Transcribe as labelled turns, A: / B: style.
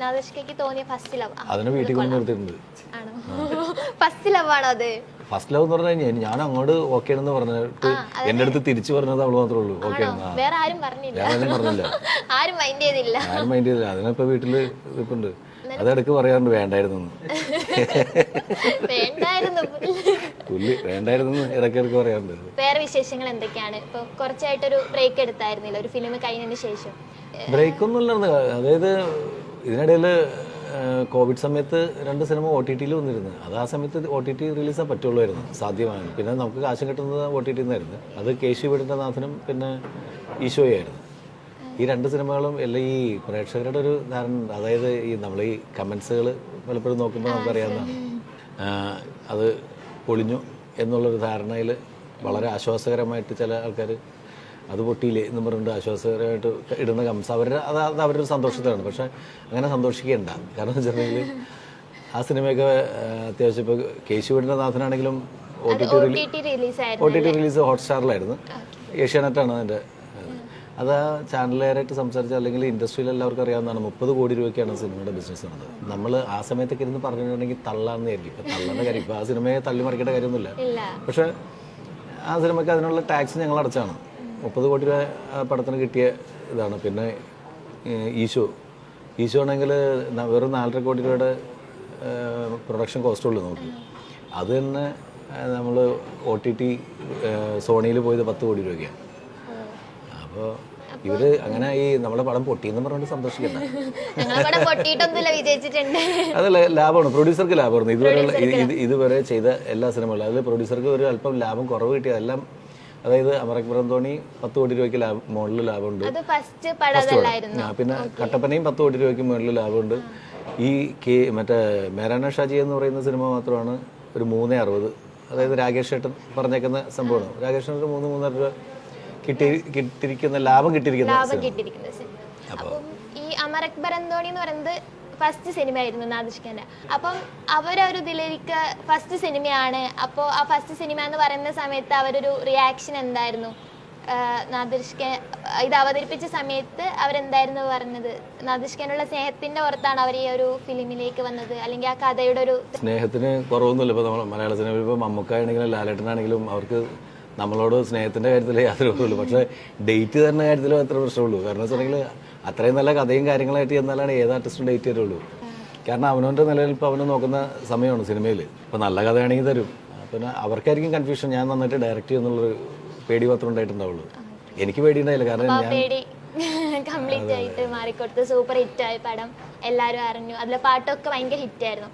A: നാദിഷ്കയ്ക്ക് തോന്നിയ first love?
B: അതിനെ വീട്ടിൽ കൊണ്ട് നിർത്തിയിട്ടുണ്ട്.
A: ആണോ? ഫസ്റ്റ് ലവ് ആണോ അത്?
B: ഫസ്റ്റ് ലവ് എന്ന് പറഞ്ഞു കഴിഞ്ഞാൽ ഞാൻ അങ്ങോട്ട് ഓക്കെ ആണെന്ന് പറഞ്ഞിട്ട് എന്റെ അടുത്ത് തിരിച്ചു പറഞ്ഞത് അവള് മാത്രമേ ഉള്ളൂ ഓക്കെ ആണെന്ന്.
A: വേറെ ആരും പറഞ്ഞില്ല?
B: വേറെ ആരും പറഞ്ഞില്ല.
A: ആരും മൈൻഡ് ചെയ്തില്ല?
B: ആരും മൈൻഡ് ചെയ്തില്ല. അതിനിപ്പോ വീട്ടില് ഇരിപ്പുണ്ട്. അതിടക്ക് പറയാറുണ്ട് വേണ്ടായിരുന്നു പുള്ളി വേണ്ടായിരുന്നു ഇടയ്ക്കിടക്ക് പറയാറുണ്ട്.
A: വേറെ വിശേഷങ്ങൾ എന്തൊക്കെയാണ്? ഇപ്പൊ കുറച്ചായിട്ടൊരു ബ്രേക്ക് എടുത്തായിരുന്നില്ല ഒരു ഫിലിം കഴിഞ്ഞതിന് ശേഷം?
B: ബ്രേക്ക് ഒന്നും ഇല്ലായിരുന്നു. അതായത് ഇതിനിടയിൽ കോവിഡ് സമയത്ത് 2 സിനിമ OTT-യിൽ വന്നിരുന്നു. അത് ആ സമയത്ത് OTT റിലീസാ പറ്റുള്ളായിരുന്നു, സാധ്യമാണ്. പിന്നെ നമുക്ക് കാശം കിട്ടുന്നത് OTT നിന്നായിരുന്നു. അത് കേശു വീടിൻ്റെ നാഥനും പിന്നെ ഈശോയായിരുന്നു. ഈ 2 സിനിമകളും എല്ലാം ഈ പ്രേക്ഷകരുടെ ഒരു ധാരണ, അതായത് ഈ നമ്മൾ ഈ കമൻസുകൾ പലപ്പോഴും നോക്കുമ്പോൾ നമുക്കറിയാവുന്നതാണ്. അത് പൊളിഞ്ഞു എന്നുള്ളൊരു ധാരണയിൽ വളരെ ആശ്വാസകരമായിട്ട് ചില ആൾക്കാർ അത് പൊട്ടിയില്ലേ എന്ന് പറഞ്ഞിട്ട് ആശ്വാസകരമായിട്ട് ഇടുന്ന കമൻസ് അവരുടെ അത് അവരുടെ ഒരു സന്തോഷത്തിലാണ്. പക്ഷെ അങ്ങനെ സന്തോഷിക്കേണ്ട. കാരണം എന്ന് വെച്ചിട്ടുണ്ടെങ്കിൽ ആ സിനിമയൊക്കെ അത്യാവശ്യം ഇപ്പോൾ കേശുവിൻ്റെ നാഥനാണെങ്കിലും OTT റിലീസ് ഹോട്ട്സ്റ്റാറിലായിരുന്നു. ഏഷ്യാനെറ്റാണ് അതിൻ്റെ. അത് ആ ചാനലുകാരായിട്ട് സംസാരിച്ച അല്ലെങ്കിൽ ഇൻഡസ്ട്രിയിൽ എല്ലാവർക്കും അറിയാവുന്നതാണ്. 30 കോടി രൂപയ്ക്കാണ് സിനിമയുടെ ബിസിനസ് നടന്നത്. നമ്മൾ ആ സമയത്തൊക്കെ ഇരുന്ന് പറഞ്ഞിട്ടുണ്ടെങ്കിൽ തള്ളാന്നായിരിക്കും. ഇപ്പം തള്ളേണ്ട കാര്യം, ഇപ്പോൾ ആ സിനിമയെ തള്ളി മറിക്കേണ്ട കാര്യമൊന്നുമില്ല. പക്ഷേ ആ സിനിമയ്ക്ക് അതിനുള്ള ടാക്സ് ഞങ്ങൾ അടച്ചാണ്. 30 കോടി രൂപ പടത്തിന് കിട്ടിയ ഇതാണ്. പിന്നെ ഈശോ ആണെങ്കിൽ വെറും 4.5 കോടി രൂപയുടെ പ്രൊഡക്ഷൻ കോസ്റ്റുള്ളൂ നോക്കി. അത് തന്നെ നമ്മൾ OTT സോണിയിൽ പോയത് 10 കോടി രൂപയ്ക്കാണ്. അപ്പോൾ ഇവര് അങ്ങനെ ഈ നമ്മുടെ പടം പൊട്ടിയെന്ന് പറഞ്ഞുകൊണ്ട് സന്തോഷിക്കണ്ട. അതല്ല, ലാഭമാണ് പ്രൊഡ്യൂസർക്ക്. ലാഭമായിരുന്നു ഇതുവരെ ചെയ്ത എല്ലാ സിനിമകളും. അതിൽ പ്രൊഡ്യൂസർക്ക് ഒരു അല്പം ലാഭം കുറവ് കിട്ടിയത് എല്ലാം. അതായത് അമറക് ബ്രന്തോണി 10 കോടി രൂപയ്ക്ക് മുകളിൽ ലാഭമുണ്ട്. പിന്നെ കട്ടപ്പനയും 10 കോടി രൂപയ്ക്ക് മുകളിൽ ലാഭമുണ്ട്. ഈ മറ്റേ മേരാന ഷാജി എന്ന് പറയുന്ന സിനിമ മാത്രമാണ് ഒരു 3.60. അതായത് രാകേഷ് ഏട്ടൻ പറഞ്ഞേക്കുന്ന സംഭവമാണ്. രാകേഷ് ഏട്ടൻ 3-3.5 രൂപ കിട്ടിയിരിക്കുന്ന ലാഭം കിട്ടിയിരിക്കുന്ന.
A: അപ്പം ഈ അമറക് ബരന്തോണി എന്ന് പറയുന്നത് ഫസ്റ്റ് സിനിമ ആയിരുന്നു നാദിഷ്കന്റെ. അപ്പം അവരൊരു ഇതിലേക്ക് ഫസ്റ്റ് സിനിമയാണ്. അപ്പോൾ ആ ഫസ്റ്റ് സിനിമ എന്ന് പറയുന്ന സമയത്ത് അവരൊരു റിയാക്ഷൻ എന്തായിരുന്നു? നാദിഷ്ക ഇത് അവതരിപ്പിച്ച സമയത്ത് അവരെന്തായിരുന്നു പറഞ്ഞത്? നാദിഷ്കനുള്ള സ്നേഹത്തിന്റെ പുറത്താണ് അവർ ഈ ഒരു ഫിലിമിലേക്ക് വന്നത്, അല്ലെങ്കിൽ ആ കഥയുടെ ഒരു
B: സ്നേഹത്തിന് കുറവൊന്നുമില്ല. ഇപ്പോൾ നമ്മൾ മലയാള സിനിമയിൽ ഇപ്പോൾ മമ്മൂക്കാണെങ്കിലും ലാലേട്ടനാണെങ്കിലും അവർക്ക് നമ്മളോട് സ്നേഹത്തിൻ്റെ കാര്യത്തിൽ യാതൊരു പ്രശ്നമുള്ളൂ. പക്ഷേ ഡേറ്റ് തരുന്ന കാര്യത്തിലും അത്ര പ്രശ്നമുള്ളൂ. കാരണം വെച്ചിട്ടുണ്ടെങ്കിൽ അത്രയും നല്ല കഥയും കാര്യങ്ങളായിട്ട് ചെന്നാലാണ് ഏത് ആർട്ടിസ്റ്റും ഡേറ്റ് തരുള്ളൂ. കാരണം അവനവൻ്റെ നിലനിൽപ്പ് അവന് നോക്കുന്ന സമയമാണ് സിനിമയിൽ. ഇപ്പോൾ നല്ല കഥയാണെങ്കിൽ തരും. പിന്നെ അവർക്കായിരിക്കും കൺഫ്യൂഷൻ, ഞാൻ നന്നായിട്ട് ഡയറക്റ്റ് ചെയ്യുന്നുള്ളൊരു പേടി മാത്രം ഉണ്ടായിട്ടുണ്ടാവുള്ളൂ. എനിക്ക് പേടിയുണ്ടായില്ല. കാരണം ഞാൻ
A: കംപ്ലീറ്റ് ആയിട്ട് മാറിക്കൊടുത്ത് സൂപ്പർ ഹിറ്റായ പടം എല്ലാവരും അറിഞ്ഞു. അതിലെ പാട്ടൊക്കെ ഭയങ്കര ഹിറ്റായിരുന്നു.